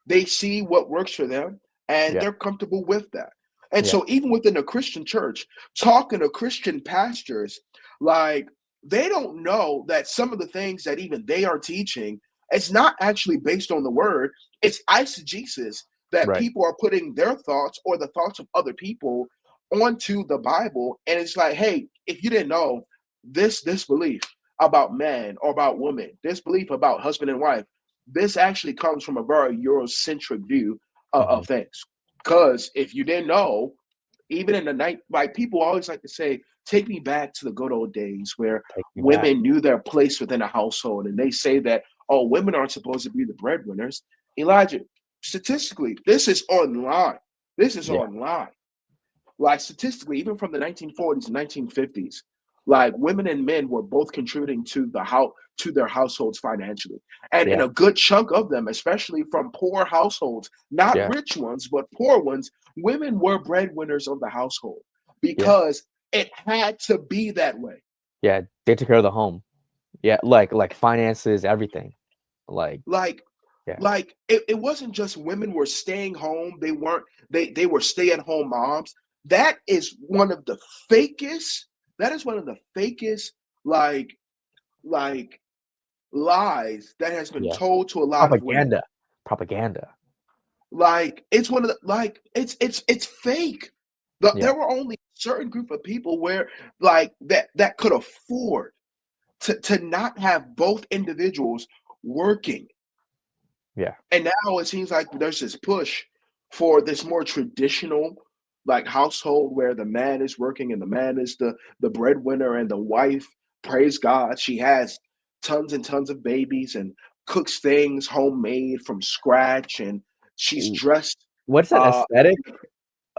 They see what works for them and yeah, they're comfortable with that. And yeah, so, even within a Christian church, talking to Christian pastors, like they don't know that some of the things that even they are teaching, it's not actually based on the word, it's eisegesis that right, people are putting their thoughts or the thoughts of other people onto the Bible. And it's like, hey, if you didn't know this belief about man or about woman, this belief about husband and wife, this actually comes from a very Eurocentric view hmm, of things. Because if you didn't know, even in the night, like people always like to say, take me back to the good old days where take me back. women knew their place within a household. And they say that oh, women aren't supposed to be the breadwinners. Elijah, statistically, this is online. This is Yeah. online. Like statistically, even from the 1940s and 1950s, like women and men were both contributing to the house to their households financially. And in Yeah. a good chunk of them, especially from poor households, not Yeah. rich ones, but poor ones, women were breadwinners of the household Yeah. because it had to be that way. Yeah. They took care of the home. Yeah. Like finances, everything. Like, Like yeah. it wasn't just women were staying home, they weren't they were stay-at-home moms. That is one of the fakest, that is one of the fakest like like lies that has been Yeah. told to a lot of women. Propaganda. Propaganda. Like it's one of the like it's fake. Yeah. There were only a certain group of people where like that could afford to not have both individuals working. Yeah. And now it seems like there's this push for this more traditional like household where the man is working and the man is the breadwinner, and the wife, praise God, she has tons and tons of babies and cooks things homemade from scratch, and she's W- dressed What's that uh aesthetic? it's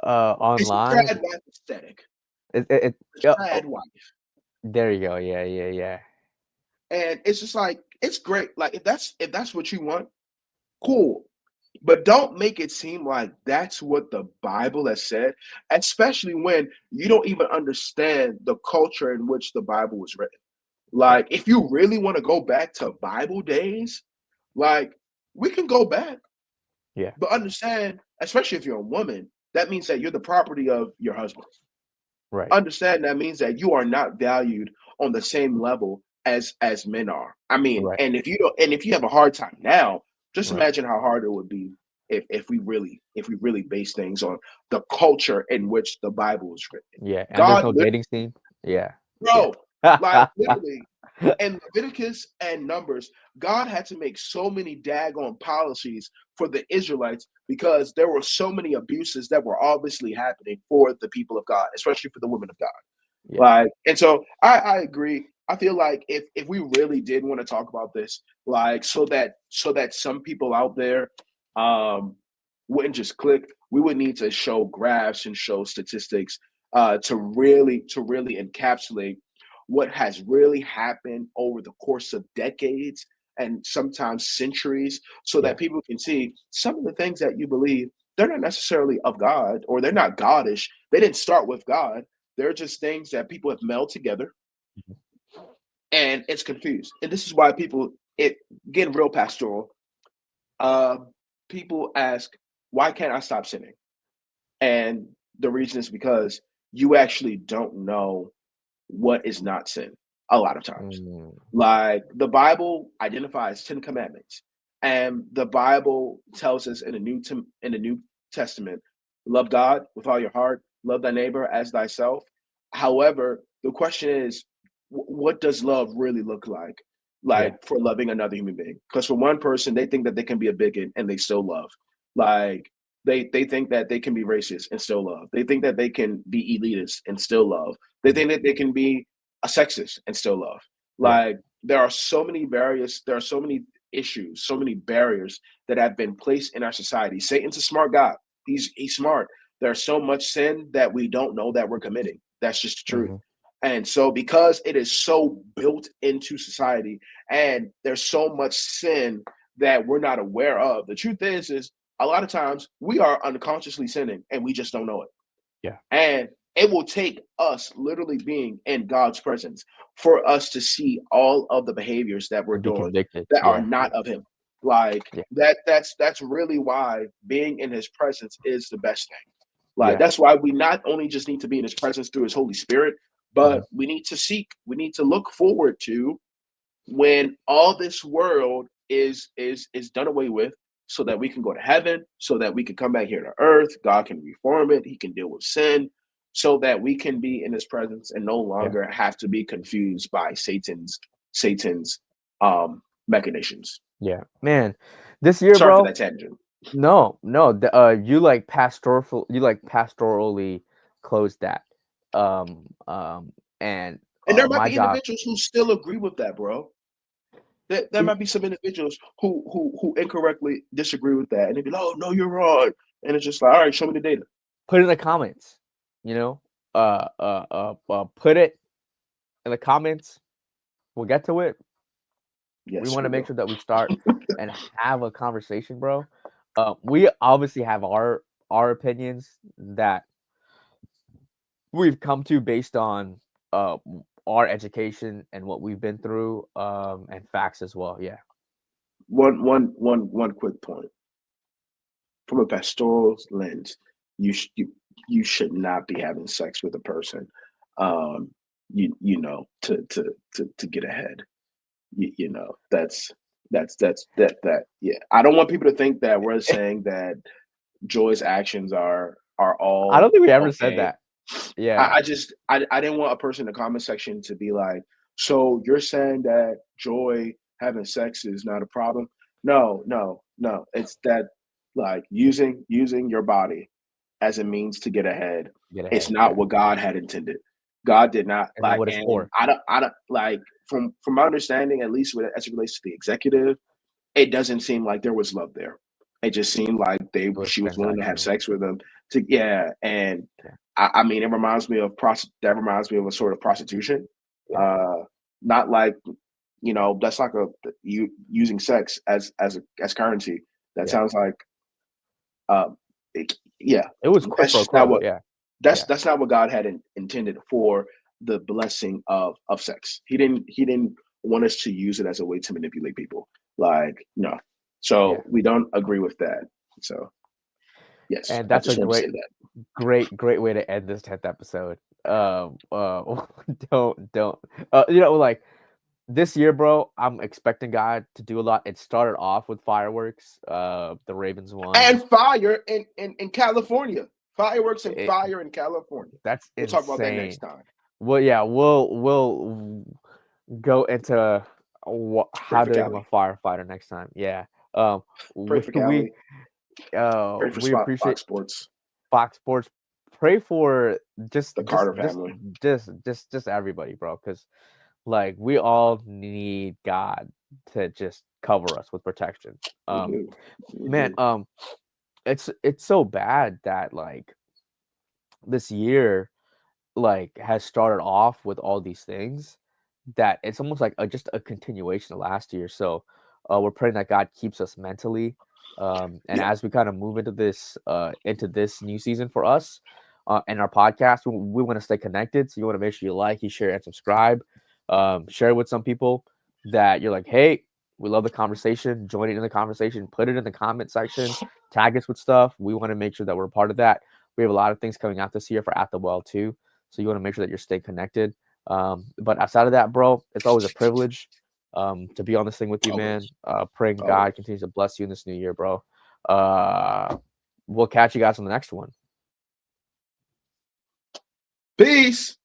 a Online. trad wife aesthetic. Yeah. A trad Oh, wife. there you go. Yeah. Yeah. Yeah. And it's just like it's great. Like if that's what you want, cool. But don't make it seem like that's what the Bible has said, especially when you don't even understand the culture in which the Bible was written. Yeah. Like, if you really want to go back to Bible days, like, we can go back, Yeah. but understand, especially if you're a woman, that means that you're the property of your husband. Right. Understand that means that you are not valued on the same level as men are. I mean, Right. and if you have a hard time now, just Right. imagine how hard it would be if we really base things on the culture in which the Bible was written. Yeah. And there's God, no dating scene. Yeah. Yeah. bro, like literally, in Leviticus and Numbers, God had to make so many daggone policies for the Israelites because there were so many abuses that were obviously happening for the people of God, especially for the women of God. Yeah. Like, and so I agree. I feel like if we really did want to talk about this, like so that some people out there wouldn't just click, we would need to show graphs and show statistics to really encapsulate what has really happened over the course of decades and sometimes centuries, so that Yeah. people can see some of the things that you believe, they're not necessarily of God, or they're not Godish. They didn't start with God. They're just things that people have melded together, Mhm. and it's confused. And this is why people, it getting real pastoral. Uh, People ask, why can't I stop sinning? And the reason is because you actually don't know what is not sin a lot of times. Mm, Like the Bible identifies 10 commandments, and the Bible tells us in the New Testament, love God with all your heart, love thy neighbor as thyself. However, the question is, what does love really look like? yeah. Like for loving another human being? Because for one person, they think that they can be a bigot and they still love. Like they think that they can be racist and still love. They think that they can be elitist and still love. They Mhm. think that they can be a sexist and still love. Yeah. Like there are so many issues, so many barriers that have been placed in our society. Satan's a smart guy. He's smart. There's so much sin that we don't know that we're committing. That's just the truth. Hmm. And so because it is so built into society and there's so much sin that we're not aware of, the truth is a lot of times we are unconsciously sinning and we just don't know it. Yeah. And it will take us literally being in God's presence for us to see all of the behaviors that we're And be doing convicted. that are Yeah. not of him. Like Yeah. that's really why being in his presence is the best thing. Like Yeah. that's why we not only just need to be in his presence through his Holy Spirit, Hmm. but we need to look forward to when all this world is done away with, so that we can go to heaven, so that we can come back here to earth, God can reform it, he can deal with sin, so that we can be in his presence and no Yeah. longer have to be confused by Satan's machinations. Yeah. Man, this year, Sorry for bro. that tangent. No, no. You like pastorally closed that. Um, um, and And there might my be job. individuals who still agree with that, bro. There might be some individuals who incorrectly disagree with that, and they be like, "Oh no, you're wrong," and it's just like, all right, show me the data. Put it in the comments. Put it in the comments. We'll get to it. Yes, we want to make sure that we start and have a conversation, bro. We obviously have our opinions that we've come to based on our education and what we've been through, and facts as well. Yeah. One quick point. From a pastoral lens, you should not be having sex with a person, to get ahead. That's yeah. I don't want people to think that we're saying that Joy's actions are I don't all think we ever said okay. that. Yeah. I didn't want a person in the comment section to be like, so you're saying that Joy having sex is not a problem? No. It's that, like, using your body as a means to get ahead. It's not Yeah. what God had intended. God did not, And like, what it's and for. I don't like, from my understanding, at least as it relates to the executive, it doesn't seem like there was love there. It just seemed like she was willing to have transactional. sex with him and Yeah. I mean, it reminds me of a sort of prostitution. Yeah. Not like, that's like you using sex as currency. That sounds like, yeah, It was quid that's pro just not quo. what Yeah. that's not what God had intended for the blessing of sex. He didn't want us to use it as a way to manipulate people. Like, no. So we don't agree with that. So yes, And I that's a just want to say that. great way to end this 10th episode. Don't like this year, bro. I'm expecting God to do a lot. It started off with fireworks. The Ravens won. And fire in California. Fireworks and fire in California. That's we'll insane. talk about that next time. Well, yeah, we'll go into how to become a firefighter next time. Yeah. Pray for Cali. Pray for We appreciate Fox Sports. Fox Sports. Pray for just the Carter family. Just everybody, bro, because like we all need God to just cover us with protection. Man, it's so bad that like this year like has started off with all these things that it's almost like just a continuation of last year. So we're praying that God keeps us mentally, and as we kind of move into this new season for us and our podcast, we want to stay connected. So you want to make sure you like, you share, and subscribe. Share it with some people that you're like, hey, we love the conversation. Join it in the conversation. Put it in the comment section. Tag us with stuff. We want to make sure that we're a part of that. We have a lot of things coming out this year for At the Well too. So you want to make sure that you're staying connected. But outside of that, bro, it's always a privilege to be on this thing with you, man. Praying God continues to bless you in this new year, bro. We'll catch you guys on the next one. Peace.